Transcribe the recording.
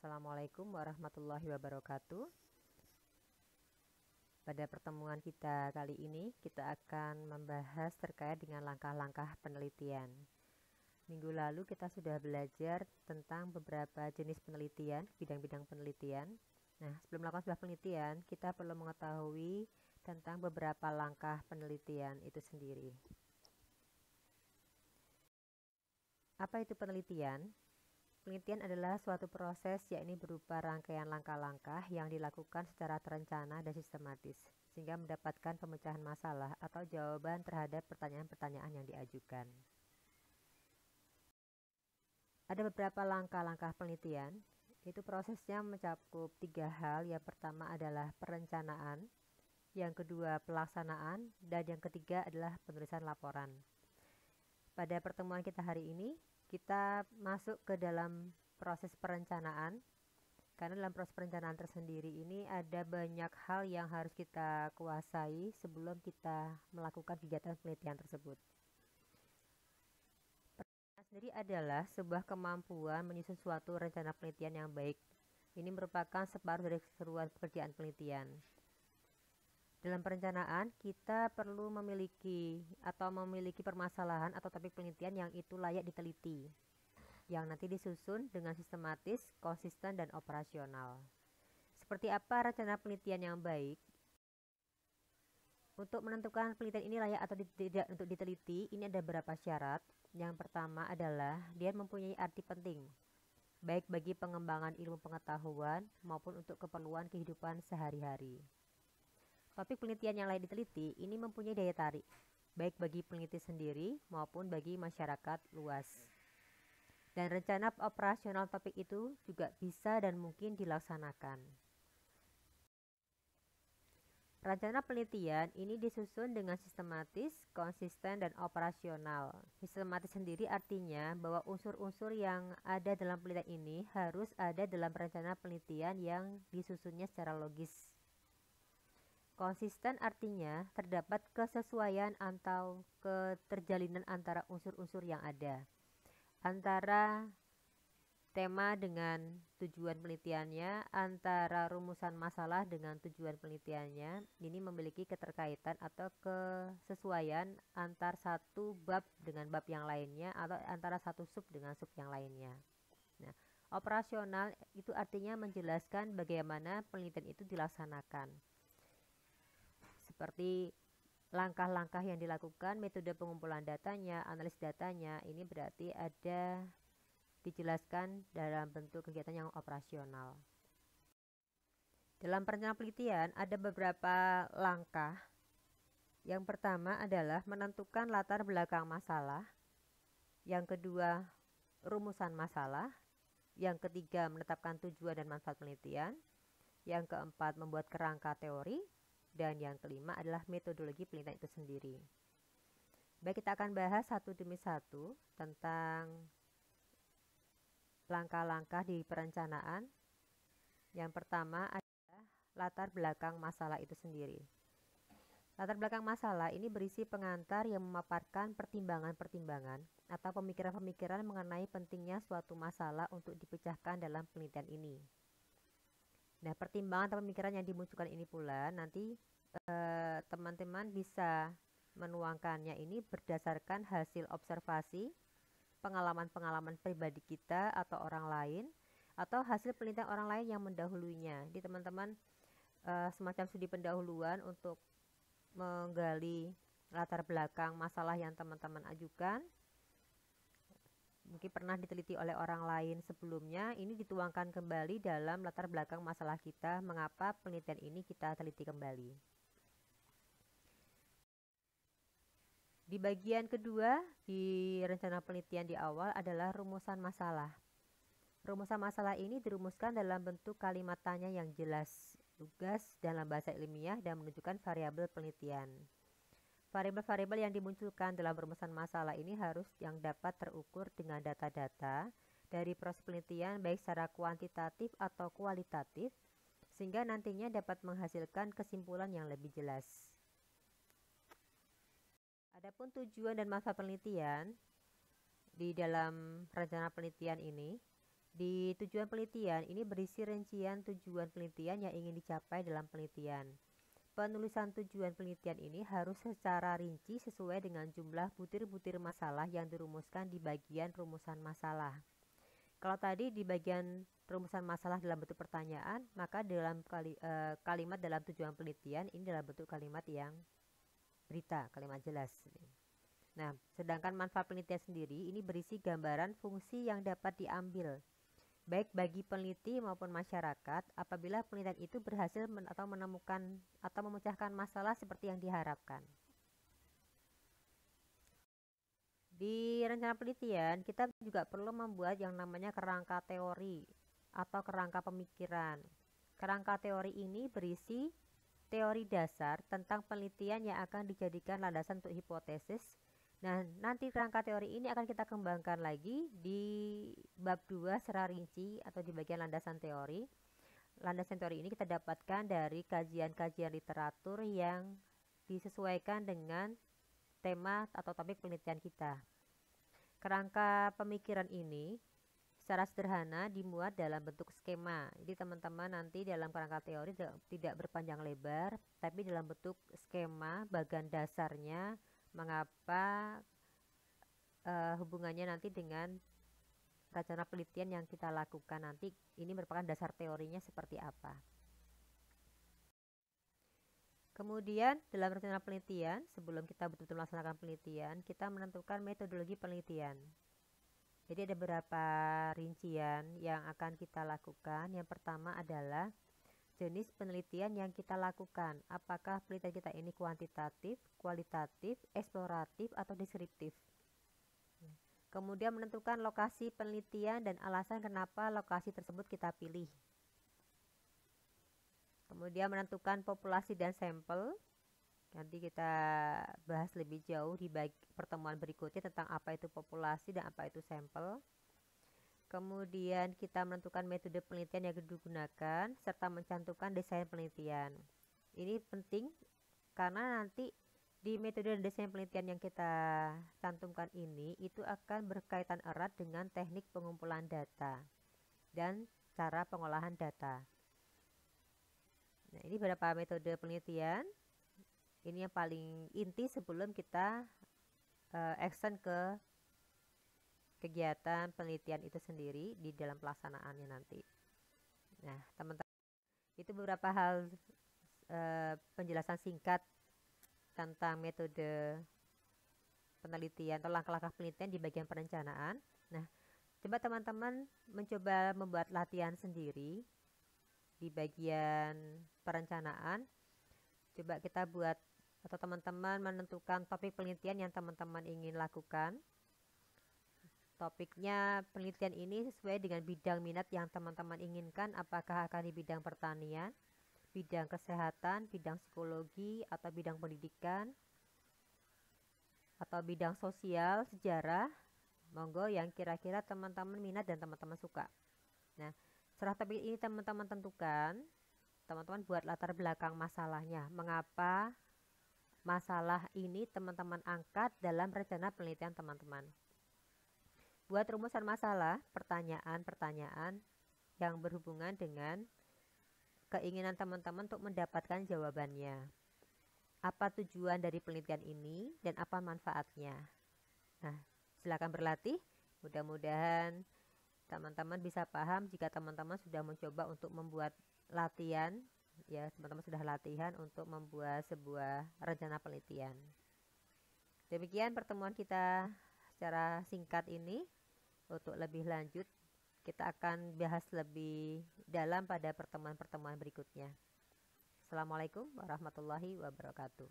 Assalamualaikum warahmatullahi wabarakatuh. Pada pertemuan kita kali ini, kita akan membahas terkait dengan langkah-langkah penelitian. Minggu lalu kita sudah belajar tentang beberapa jenis penelitian, bidang-bidang penelitian. Nah, sebelum melakukan sebuah penelitian, kita perlu mengetahui tentang beberapa langkah penelitian itu sendiri. Apa itu penelitian? Penelitian adalah suatu proses, yakni berupa rangkaian langkah-langkah yang dilakukan secara terencana dan sistematis, sehingga mendapatkan pemecahan masalah atau jawaban terhadap pertanyaan-pertanyaan yang diajukan. Ada beberapa langkah-langkah penelitian, itu prosesnya mencakup 3 hal. Yang pertama adalah perencanaan, yang kedua pelaksanaan, dan yang ketiga adalah penulisan laporan. Pada pertemuan kita hari ini, kita masuk ke dalam proses perencanaan, karena dalam proses perencanaan tersendiri ini ada banyak hal yang harus kita kuasai sebelum kita melakukan kegiatan penelitian tersebut. Perencanaan sendiri adalah sebuah kemampuan menyusun suatu rencana penelitian yang baik. Ini merupakan separuh dari keseluruhan pekerjaan penelitian. Dalam perencanaan, kita perlu memiliki permasalahan atau topik penelitian yang itu layak diteliti, yang nanti disusun dengan sistematis, konsisten, dan operasional. Seperti apa rencana penelitian yang baik? Untuk menentukan penelitian ini layak atau tidak untuk diteliti, ini ada beberapa syarat. Yang pertama adalah dia mempunyai arti penting, baik bagi pengembangan ilmu pengetahuan maupun untuk keperluan kehidupan sehari-hari. Topik penelitian yang layak diteliti ini mempunyai daya tarik, baik bagi peneliti sendiri maupun bagi masyarakat luas. Dan rencana operasional topik itu juga bisa dan mungkin dilaksanakan. Rencana penelitian ini disusun dengan sistematis, konsisten, dan operasional. Sistematis sendiri artinya bahwa unsur-unsur yang ada dalam penelitian ini harus ada dalam rencana penelitian yang disusunnya secara logis. Konsisten artinya terdapat kesesuaian atau keterjalinan antara unsur-unsur yang ada, antara tema dengan tujuan penelitiannya, antara rumusan masalah dengan tujuan penelitiannya. Ini memiliki keterkaitan atau kesesuaian antar satu bab dengan bab yang lainnya, atau antara satu sub dengan sub yang lainnya. Nah, operasional itu artinya menjelaskan bagaimana penelitian itu dilaksanakan, seperti langkah-langkah yang dilakukan, metode pengumpulan datanya, analis datanya. Ini berarti ada dijelaskan dalam bentuk kegiatan yang operasional. Dalam perencanaan penelitian ada beberapa langkah. Yang pertama adalah menentukan latar belakang masalah. Yang kedua, rumusan masalah. Yang ketiga, menetapkan tujuan dan manfaat penelitian. Yang keempat, membuat kerangka teori. Dan yang kelima adalah metodologi penelitian itu sendiri. Baik, kita akan bahas satu demi satu tentang langkah-langkah di perencanaan. Yang pertama adalah latar belakang masalah itu sendiri. Latar belakang masalah ini berisi pengantar yang memaparkan pertimbangan-pertimbangan atau pemikiran-pemikiran mengenai pentingnya suatu masalah untuk dipecahkan dalam penelitian ini. Nah, pertimbangan atau pemikiran yang dimunculkan ini pula nanti teman-teman bisa menuangkannya ini berdasarkan hasil observasi, pengalaman-pengalaman pribadi kita atau orang lain, atau hasil penelitian orang lain yang mendahulunya. Jadi teman-teman semacam studi pendahuluan untuk menggali latar belakang masalah yang teman-teman ajukan. Mungkin pernah diteliti oleh orang lain sebelumnya, ini dituangkan kembali dalam latar belakang masalah kita, mengapa penelitian ini kita teliti kembali. Di bagian kedua, di rencana penelitian di awal adalah rumusan masalah. Rumusan masalah ini dirumuskan dalam bentuk kalimat tanya yang jelas, lugas dalam bahasa ilmiah dan menunjukkan variabel penelitian. Variabel-variabel yang dimunculkan dalam rumusan masalah ini harus yang dapat terukur dengan data-data dari proses penelitian baik secara kuantitatif atau kualitatif, sehingga nantinya dapat menghasilkan kesimpulan yang lebih jelas. Adapun tujuan dan manfaat penelitian di dalam rencana penelitian ini Di tujuan penelitian ini berisi rincian tujuan penelitian yang ingin dicapai dalam penelitian. Penulisan tujuan penelitian ini harus secara rinci sesuai dengan jumlah butir-butir masalah yang dirumuskan di bagian rumusan masalah. Kalau tadi di bagian rumusan masalah dalam bentuk pertanyaan, maka dalam kalimat dalam tujuan penelitian ini dalam bentuk kalimat yang berita, kalimat jelas. Nah, sedangkan manfaat penelitian sendiri ini berisi gambaran fungsi yang dapat diambil baik bagi peneliti maupun masyarakat apabila penelitian itu berhasil menemukan atau memecahkan masalah seperti yang diharapkan. Di rencana penelitian, kita juga perlu membuat yang namanya kerangka teori atau kerangka pemikiran. Kerangka teori ini berisi teori dasar tentang penelitian yang akan dijadikan landasan untuk hipotesis. Nah, nanti kerangka teori ini akan kita kembangkan lagi di bab 2 secara rinci atau di bagian landasan teori. Landasan teori ini kita dapatkan dari kajian-kajian literatur yang disesuaikan dengan tema atau topik penelitian kita. Kerangka pemikiran ini secara sederhana dimuat dalam bentuk skema. Jadi teman-teman nanti dalam kerangka teori tidak berpanjang lebar, tapi dalam bentuk skema bagian dasarnya mengapa hubungannya nanti dengan rencana penelitian yang kita lakukan nanti. Ini merupakan dasar teorinya seperti apa. Kemudian dalam rencana penelitian, sebelum kita betul-betul melaksanakan penelitian, kita menentukan metodologi penelitian. Jadi ada beberapa rincian yang akan kita lakukan. Yang pertama adalah jenis penelitian yang kita lakukan. Apakah penelitian kita ini kuantitatif, kualitatif, eksploratif, atau deskriptif. Kemudian menentukan lokasi penelitian dan alasan kenapa lokasi tersebut kita pilih. Kemudian menentukan populasi dan sampel. Nanti kita bahas lebih jauh di pertemuan berikutnya tentang apa itu populasi dan apa itu sampel. Kemudian kita menentukan metode penelitian yang digunakan serta mencantumkan desain penelitian. Ini penting karena nanti di metode dan desain penelitian yang kita cantumkan ini itu akan berkaitan erat dengan teknik pengumpulan data dan cara pengolahan data. Nah, ini beberapa metode penelitian. Ini yang paling inti sebelum kita action ke kegiatan penelitian itu sendiri di dalam pelaksanaannya nanti. Nah, teman-teman, itu beberapa hal penjelasan singkat tentang metode penelitian atau langkah-langkah penelitian di bagian perencanaan. Nah, coba teman-teman mencoba membuat latihan sendiri di bagian perencanaan. Coba kita buat atau teman-teman menentukan topik penelitian yang teman-teman ingin lakukan. Topiknya penelitian ini sesuai dengan bidang minat yang teman-teman inginkan, apakah akan di bidang pertanian, bidang kesehatan, bidang psikologi, atau bidang pendidikan, atau bidang sosial, sejarah. Monggo yang kira-kira teman-teman minat dan teman-teman suka. Nah, setelah topik ini teman-teman tentukan, teman-teman buat latar belakang masalahnya. Mengapa masalah ini teman-teman angkat dalam rencana penelitian teman-teman. Buat rumusan masalah, pertanyaan-pertanyaan yang berhubungan dengan keinginan teman-teman untuk mendapatkan jawabannya. Apa tujuan dari penelitian ini dan apa manfaatnya. Nah, silakan berlatih. Mudah-mudahan teman-teman bisa paham jika teman-teman sudah mencoba untuk membuat latihan, ya teman-teman sudah latihan untuk membuat sebuah rencana penelitian. Demikian pertemuan kita secara singkat ini. Untuk lebih lanjut kita akan bahas lebih dalam pada pertemuan-pertemuan berikutnya. Assalamualaikum warahmatullahi wabarakatuh.